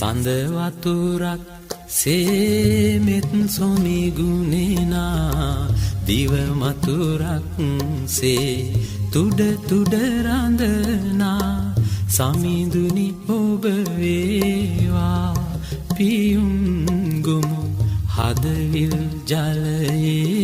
සඳ වතුරක් සේමෙත් සොමි ගුණේනා දිව මතුරක් සේ තුඩ තුඩ රඳනා සමිඳුනි ඔබ වේවා පියුම් ගොමු හදවිල් ජලයේ